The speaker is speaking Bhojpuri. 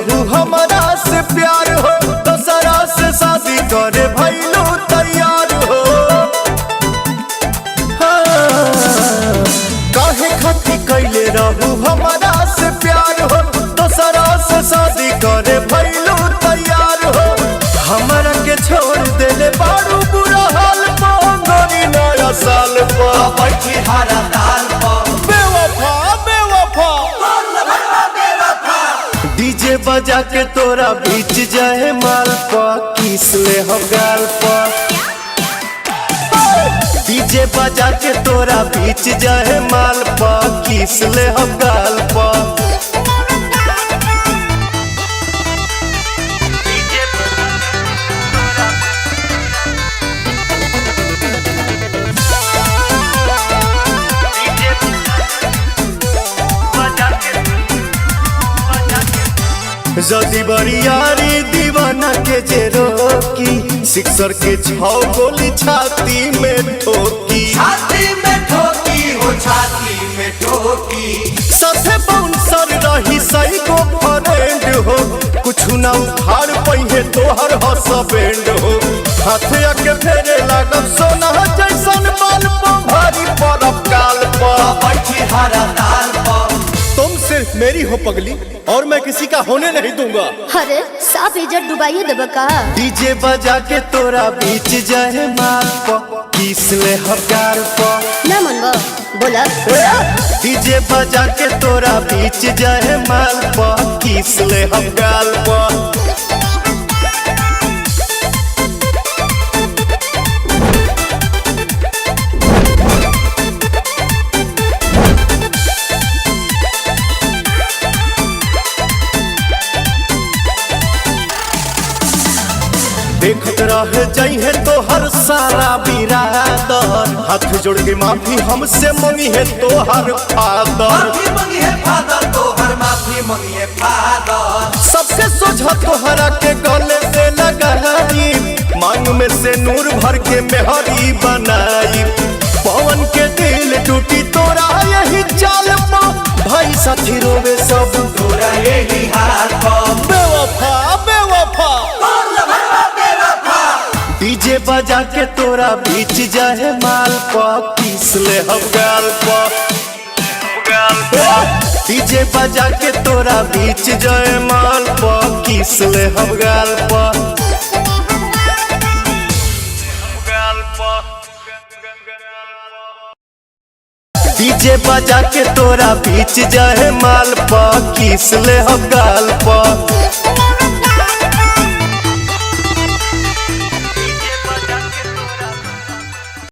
रहू हमारा से प्यार हो, दूसरा से शादी करे भइलू तैयार हो। हाँ, काहे खाती कैले रहू हमारा से प्यार हो, दूसरा से शादी करे भइलू तैयार हो। हमारा के छोड़ देले बारू बुरा हाल पा, गोरी नया साल पा बैठी हरा ताल पर बेवफा बेवफा डीजे बजा के तोरा बीच जाए माल पा, किस ले हम गाल पा। डीजे बजा के तोरा बीच जाए माल पा, किस ले हम गाल पा। जदी बरियारी दीवाना के जे रोकी, सिक्सर के 6 गोली छाती में ठोकी। छाती में ठोकी हो छाती में ठोकी। सथे बाउंसर रही सही को फ्रेंड हो, कुछ ना उखाड़ पहिए तोहर हसबैंड हो। हाथे आके फेरे लागब सोना जैसन बाल पा, भारी परब काल पा बैठी हरा ताल पर। तुम सिर्फ मेरी हो पगली, और मैं किसी का होने नहीं दूंगा। अरे साफ इज्जत डुबाइए देबा का। डीजे बजा के तोरा बीच जाए माल पा, किस ले हकार पा। ना मनबो बोला डीजे बजा के तोरा बीच जाए माल पा, किस ले हम गाल पा। देखत रह जाइए तो हर सारा बिरादर, हाथ जोड़ के माफी हमसे मंगी है तो हर फादर। माफी मंगी है फादर तो हर माफी मंगी है फादर। सबसे सोझा तोहरा के गले से लगाई, मांग में से नूर भर के मेहरी बनाई। पवन के दिल टूटी तोरा यही चाल पा, भाई साथी रोवे सब तोरा यही हाल पर। बेवफा बेवफा डीजे बजा के तोरा बीच जाए माल पा, किस ले हम गाल पा। डीजे बजा के तोरा बीच जाए माल पा, किस ले हम गाल पा। डीजे बजा के तोरा बीच जाए माल पा, किस ले हम गाल पा।